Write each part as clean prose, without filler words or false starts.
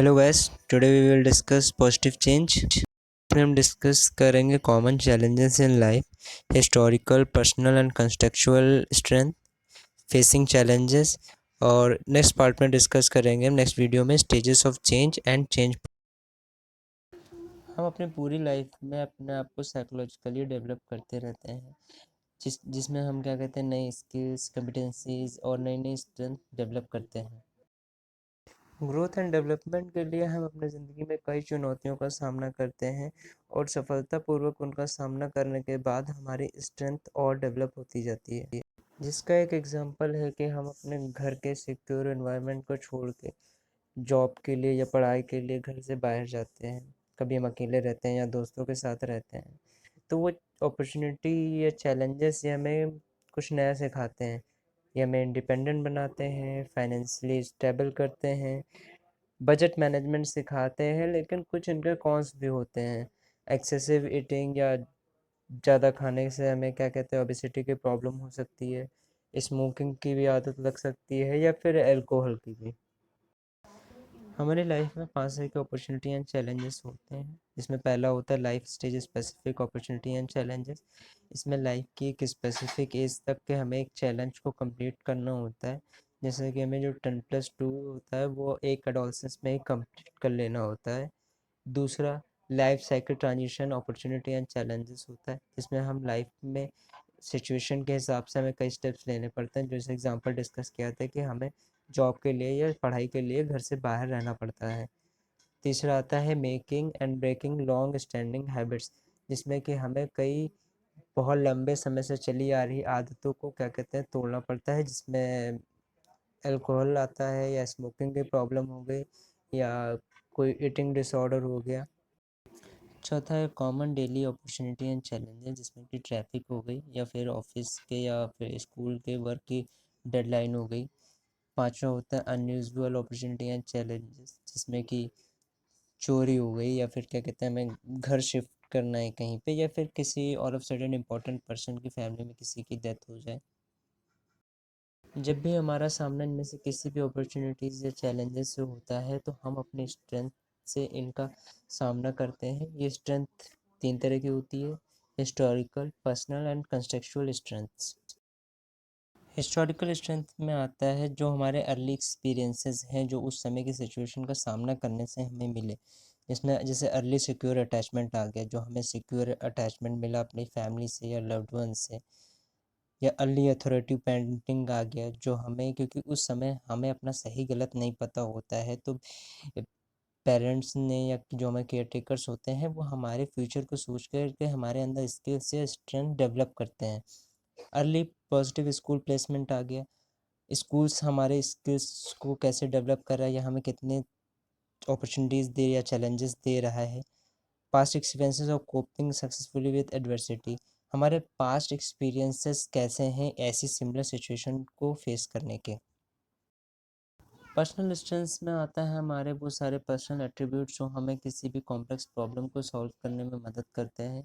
Hello guys, today we will discuss positive change. इसमें हम discuss करेंगे common challenges in life, historical, personal and contextual strength, facing challenges. और next part में discuss करेंगे हम next video में stages of change and change. हम अपनी पूरी लाइफ में अपने आप को साइकोलॉजिकली डेवलप करते रहते हैं, जिसमें हम क्या कहते हैं, नई स्किल्स, कॉम्पिटेंसीज और नई नई स्ट्रेंथ डेवलप करते हैं। ग्रोथ एंड डेवलपमेंट के लिए हम अपनी ज़िंदगी में कई चुनौतियों का सामना करते हैं और सफलतापूर्वक उनका सामना करने के बाद हमारी स्ट्रेंथ और डेवलप होती जाती है, जिसका एक एग्जांपल है कि हम अपने घर के सिक्योर एनवायरनमेंट को छोड़ के जॉब के लिए या पढ़ाई के लिए घर से बाहर जाते हैं। कभी हम अकेले रहते हैं या दोस्तों के साथ रहते हैं, तो वो अपॉर्चुनिटी या चैलेंजेस ये हमें कुछ नया सिखाते हैं। ये हमें इंडिपेंडेंट बनाते हैं, फाइनेंशियली स्टेबल करते हैं, बजट मैनेजमेंट सिखाते हैं। लेकिन कुछ इनके कॉन्स भी होते हैं। एक्सेसिव ईटिंग या ज़्यादा खाने से हमें क्या कहते हैं, ओबेसिटी की प्रॉब्लम हो सकती है, स्मोकिंग की भी आदत लग सकती है या फिर अल्कोहल की भी। हमारी लाइफ में 5 तरह के अपॉर्चुनिटी एंड चैलेंजेस होते हैं, जिसमें पहला होता है life stage specific opportunity and challenges. इसमें लाइफ की एक स्पेसिफिक एज तक के हमें एक चैलेंज को कंप्लीट करना होता है। जैसे कि हमें जो 10+2 होता है वो एक एडोलसेंस में ही कंप्लीट कर लेना होता है। दूसरा life cycle transition opportunity and challenges होता है, जिसमें हम लाइफ में सिचुएशन के हिसाब से हमें कई स्टेप्स लेने पड़ते हैं। जैसे एग्जांपल डिस्कस किया था कि हमें जॉब के लिए या पढ़ाई के लिए घर से बाहर रहना पड़ता है। तीसरा आता है making and breaking long standing habits, जिसमें कि हमें कई बहुत लंबे समय से चली आ रही आदतों को क्या कहते हैं, तोड़ना पड़ता है, जिसमें अल्कोहल आता है या स्मोकिंग की प्रॉब्लम हो गई या कोई ईटिंग डिसऑर्डर हो गया। चौथा है common daily opportunity and challenges, जिसमें कि ट्रैफिक हो गई या फिर ऑफिस के या फिर स्कूल के वर्क की डेडलाइन हो गई। पांचवा होता है अनयूजुअल अपॉर्चुनिटी एंड चैलेंजेस, जिसमें कि चोरी हो गई या फिर क्या कहते हैं, हमें घर शिफ्ट करना है कहीं पे, या फिर किसी और ऑफ सडन इम्पोर्टेंट पर्सन की फैमिली में किसी की डेथ हो जाए। जब भी हमारा सामना इनमें से किसी भी अपॉर्चुनिटीज़ या चैलेंजेस से होता है, तो हम अपनी स्ट्रेंथ से इनका सामना करते हैं। ये स्ट्रेंथ 3 तरह की होती है: historical, personal and contextual strengths. Historical strength में आता है जो हमारे अर्ली एक्सपीरियंसेस हैं, जो उस समय की सिचुएशन का सामना करने से हमें मिले। जिसमें जैसे अर्ली सिक्योर अटैचमेंट आ गया, जो हमें सिक्योर अटैचमेंट मिला अपनी फैमिली से या लव्ड वन से। या अर्ली अथॉरिटी पेरेंटिंग आ गया, जो हमें, क्योंकि उस समय हमें अपना सही गलत नहीं पता होता है, तो पेरेंट्स ने या जो हमारे केयर टेकर्स होते हैं वो हमारे फ्यूचर को सोच कर के हमारे अंदर स्किल्स या स्ट्रेंथ डेवलप करते हैं। अर्ली पॉजिटिव स्कूल प्लेसमेंट आ गया। स्कूल्स हमारे स्किल्स को कैसे डेवलप कर रहा है या हमें कितने अपॉर्चुनिटीज़ दे या चैलेंजेस दे रहा है। Past experiences of coping successfully with adversity, हमारे पास्ट एक्सपीरियंसेस कैसे हैं ऐसी सिमिलर सिचुएशन को फेस करने के। पर्सनल स्ट्रेंथ्स में आता है हमारे वो सारे पर्सनल एट्रीब्यूट्स जो हमें किसी भी कॉम्प्लेक्स प्रॉब्लम को सॉल्व करने में मदद करते हैं।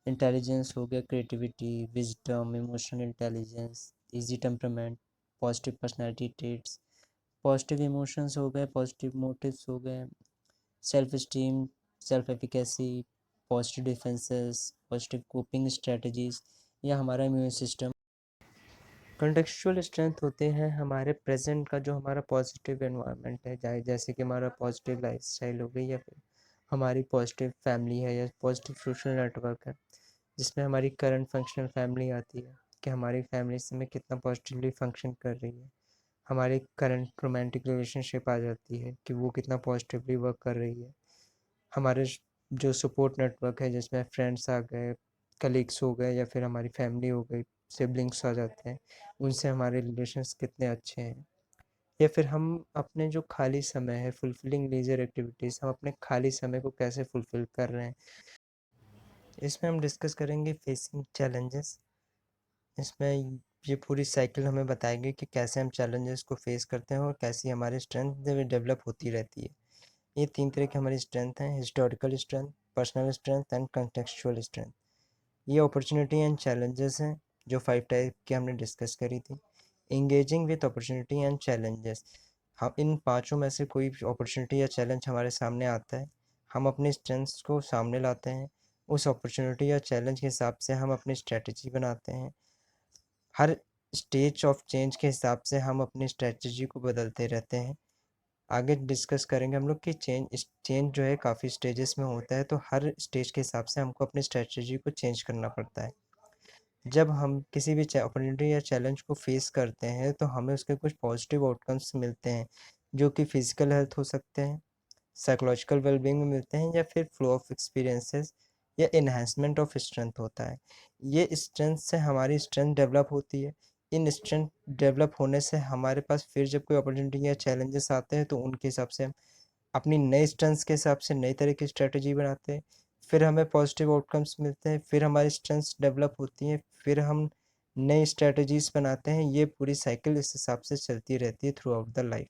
इंटेलिजेंस हो गया, creativity, wisdom, emotional intelligence, easy temperament, positive personality traits, positive emotions हो गए, पॉजिटिव मोटिव्स हो गए, self esteem, self efficacy, positive defences, positive coping strategies, या हमारा इम्यून सिस्टम। कंटेक्चुअल स्ट्रेंथ होते हैं हमारे प्रेजेंट का जो हमारा पॉजिटिव एनवायरनमेंट है, चाहे जैसे कि हमारा पॉजिटिव लाइफस्टाइल हो गई या फिर हमारी पॉजिटिव फैमिली है या पॉजिटिव सोशल नेटवर्क है, जिसमें हमारी करंट फंक्शनल फैमिली आती है कि हमारी फैमिली से में कितना पॉजिटिवली फंक्शन कर रही है। हमारी करंट रोमांटिक रिलेशनशिप आ जाती है कि वो कितना पॉजिटिवली वर्क कर रही है। हमारे जो सपोर्ट नेटवर्क है, जिसमें फ्रेंड्स आ गए, कलीग्स हो गए या फिर हमारी फैमिली हो गई, सिबलिंग्स आ जाते हैं, उनसे हमारे रिलेशंस कितने अच्छे हैं। या फिर हम अपने जो खाली समय है, फुलफिलिंग लीजर एक्टिविटीज़, हम अपने खाली समय को कैसे फुलफिल कर रहे हैं। इसमें हम डिस्कस करेंगे फेसिंग चैलेंजेस। इसमें ये पूरी साइकिल हमें बताएगी कि कैसे हम चैलेंजेस को फेस करते हैं और कैसी हमारी स्ट्रेंथ डेवलप होती रहती है। ये 3 तरह की हमारी स्ट्रेंथ हैं: historical strength, personal strength and contextual strength. ये अपॉर्चुनिटी एंड चैलेंजेस हैं जो 5 टाइप की हमने डिस्कस करी थी। Engaging with opportunity and challenges, हम इन पाँचों में से कोई भी अपॉर्चुनिटी या चैलेंज हमारे सामने आता है, हम अपनी स्ट्रेंथ्स को सामने लाते हैं, उस अपॉर्चुनिटी या चैलेंज के हिसाब से हम अपनी स्ट्रैटेजी बनाते हैं। हर स्टेज ऑफ चेंज के हिसाब से हम अपनी स्ट्रैटेजी को बदलते रहते हैं। आगे डिस्कस करेंगे हम लोग कि चेंज जो है काफ़ी स्टेजेस में होता है, तो हर स्टेज के हिसाब से हमको अपनी स्ट्रैटेजी को चेंज करना पड़ता है। जब हम किसी भी अपॉर्चुनिटी या चैलेंज को फेस करते हैं तो हमें उसके कुछ पॉजिटिव आउटकम्स मिलते हैं, जो कि फिजिकल हेल्थ हो सकते हैं, साइकोलॉजिकल वेलबींग में मिलते हैं, या फिर फ्लो ऑफ एक्सपीरियंसेस या इन्हांसमेंट ऑफ स्ट्रेंथ होता है। ये स्ट्रेंथ से हमारी स्ट्रेंथ डेवलप होती है। इन स्ट्रेंथ डेवलप होने से हमारे पास फिर जब कोई अपॉर्चुनिटी या चैलेंजेस आते हैं तो उनके हिसाब से हम अपनी नई स्ट्रेंथ्स के हिसाब से नई तरह की स्ट्रेटजी बनाते हैं। फिर हमें पॉजिटिव आउटकम्स मिलते हैं, फिर हमारी स्ट्रेंथ्स डेवलप होती हैं, फिर हम नई स्ट्रेटजीज बनाते हैं। ये पूरी साइकिल इस हिसाब से चलती रहती है थ्रू आउट द लाइफ।